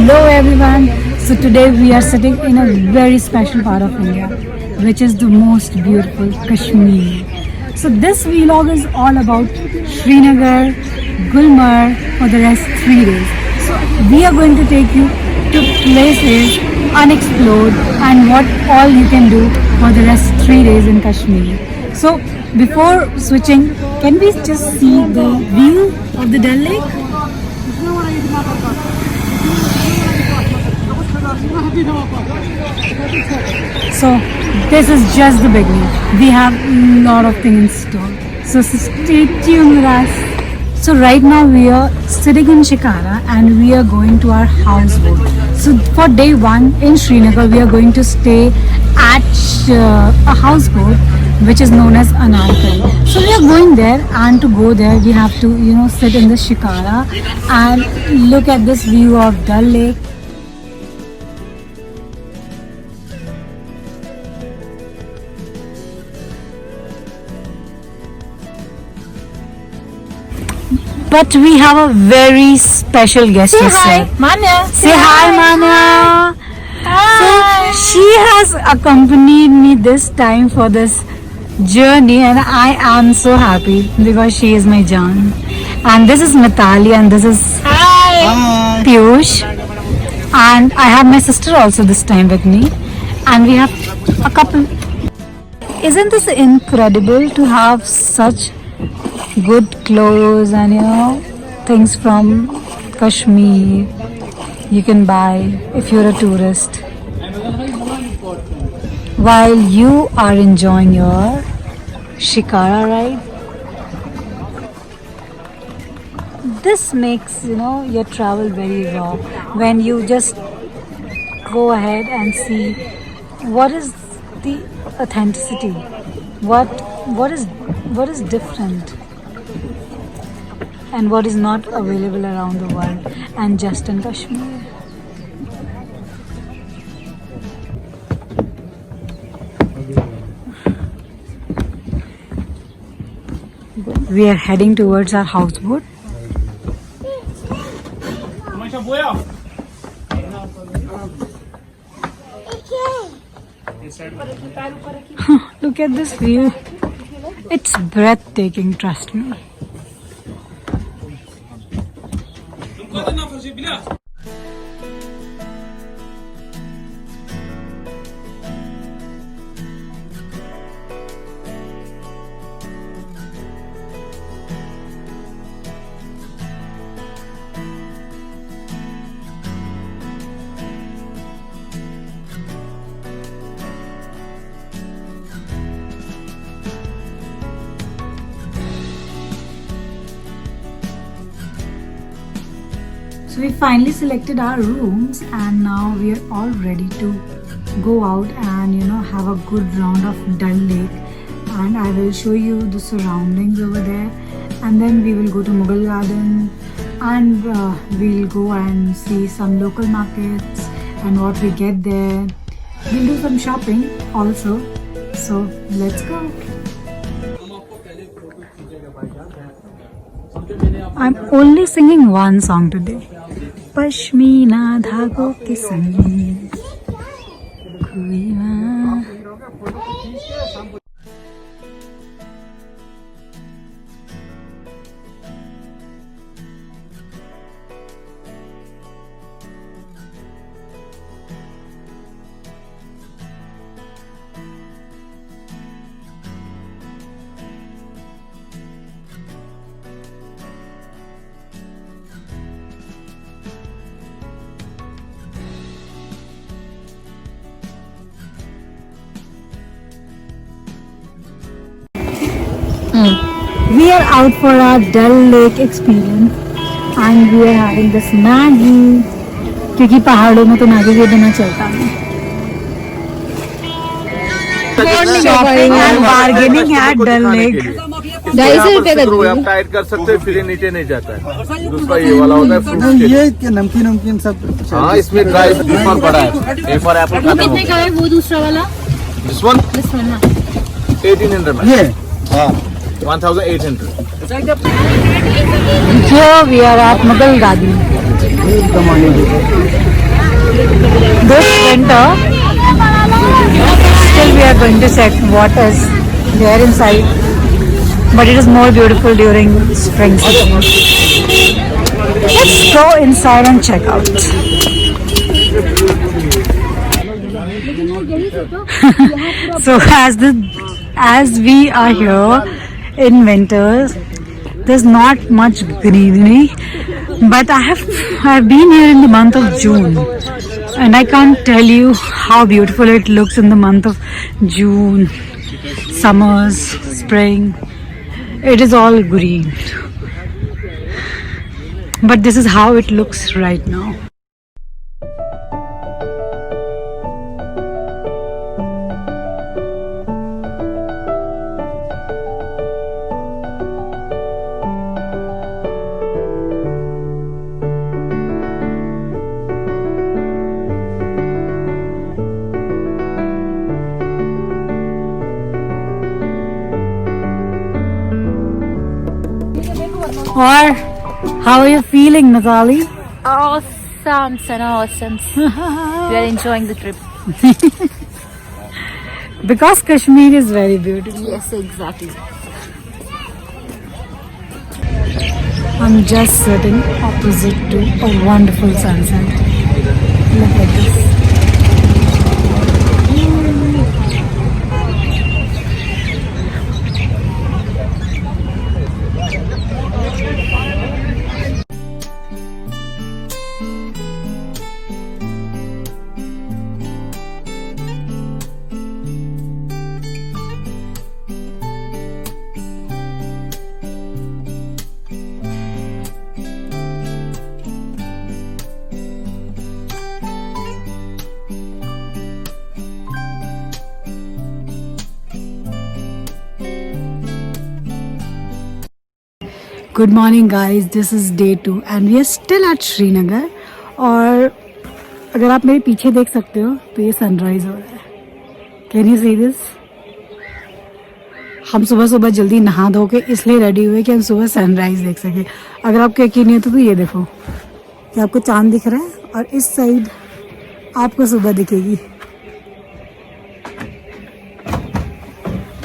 Hello everyone. So today we are sitting in a very special part of India, which is the most beautiful Kashmir. So this vlog is all about Srinagar, Gulmarg for the rest 3 days. So we are going to take you to places unexplored and what all you can do for the rest 3 days in Kashmir. So before switching, can we just see the view of the Dal Lake? So this is just the beginning. We have a lot of things in store. So stay tuned with us. So right now we are sitting in Shikara and we are going to our houseboat. So for day 1 in Srinagar we are going to stay at a houseboat which is known as Anarkali. So we are going there, and to go there we have to sit in the Shikara and look at this view of Dal Lake. But we have a very special guest. Say to hi, Manya. Say hi, Manya. Hi. So she has accompanied me this time for this journey, and I am so happy because she is my Jaan. And this is Mitali, and this is Hi. Piyush. And I have my sister also this time with me, and we have a couple. Isn't this incredible to have such good clothes and things from Kashmir you can buy if you're a tourist while you are enjoying your Shikara ride. This makes your travel very raw when you just go ahead and see what is the authenticity, what is different and what is not available around the world and just in Kashmir. We are heading towards our houseboat. Look at this view. It's breathtaking, trust me. So we finally selected our rooms, and now we are all ready to go out and have a good round of Dal Lake. And I will show you the surroundings over there, and then we will go to Mughal Garden, and we'll go and see some local markets and what we get there. We'll do some shopping also. So let's go. I'm only singing one song today. Pashmina धागों के संग We are out for our Dal Lake experience and we are having this Maggi क्योंकि पहाड़ों में तो Maggi के बिना चलता नहीं. Shopping and bargaining at Dal Lake. 250 रुपए का आप टाइट कर सकते हैं, फिर नीचे नहीं जाता है. दूसरा ये वाला होता है फ्रूट के. ये नमकीन सब. हाँ, इसमें ड्राई पेपर पड़ा है. पेपर एप्पल वो कितने का है वो दूसरा वाला? दिस वन ना 1800 में. ये हाँ 1800. Here we are at Mughal Garden. एकदम आने this winter, still we are going to check what is there inside. But it is more beautiful during spring season. Let's go inside and check out. So as we are here in winters, there's not much greenery, but I've been here in the month of June, and I can't tell you how beautiful it looks in the month of June. Summers, spring, it is all green. But this is how it looks right now. Or how are you feeling, Natali? Awesome, Sana, awesome. We are enjoying the trip. Because Kashmir is very beautiful. Yes, exactly. I'm just sitting opposite to a wonderful sunset. Look at this. Good morning guys, this is day 2 and we are still at Srinagar. और अगर आप मेरे पीछे देख सकते हो तो ये सनराइज हो रहा है. Can you see this? हम सुबह सुबह जल्दी नहा धो के इसलिए रेडी हुए कि हम सुबह सनराइज देख सके. अगर आपको यकीन नहीं होता तो ये देखो, ये आपको चांद दिख रहा है और इस साइड आपको सुबह दिखेगी.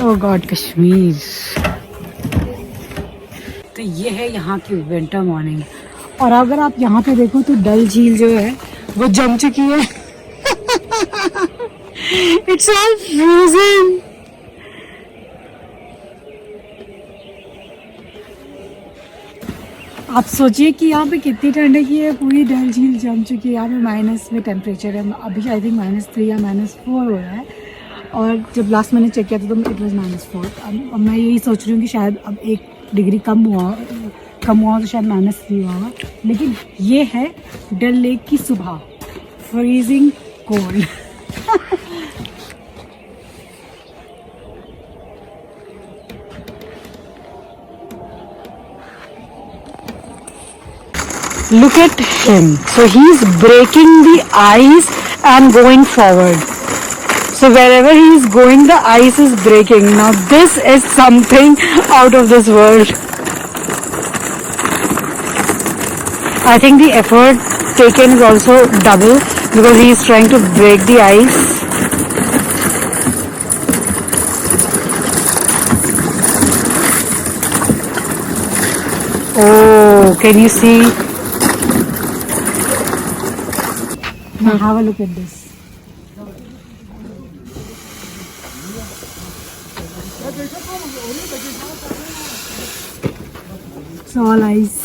ओह गॉड, कश्मीर. तो ये है यहाँ की विंटर मॉर्निंग. और अगर आप यहाँ पे देखो तो डल झील जो है वो जम चुकी है. It's all frozen. आप सोचिए कि यहाँ पे कितनी ठंड है कि ये पूरी डल झील जम चुकी है. यहाँ पे माइनस में टेम्परेचर है अभी, आई थिंक -3 या -4 हो रहा है. और जब लास्ट मैंने चेक किया था तो इट वॉज -4. अब मैं यही सोच रही हूँ कि शायद अब 1 डिग्री कम हुआ तो शायद -3 हुआ होगा. लेकिन ये है डल लेक की सुबह, freezing cold. Look at him. So he's breaking the ice and going forward. So wherever he is going, the ice is breaking. Now this is something out of this world. I think the effort taken is also double because he is trying to break the ice. Oh, can you see? Now have a look at this. It's all ice.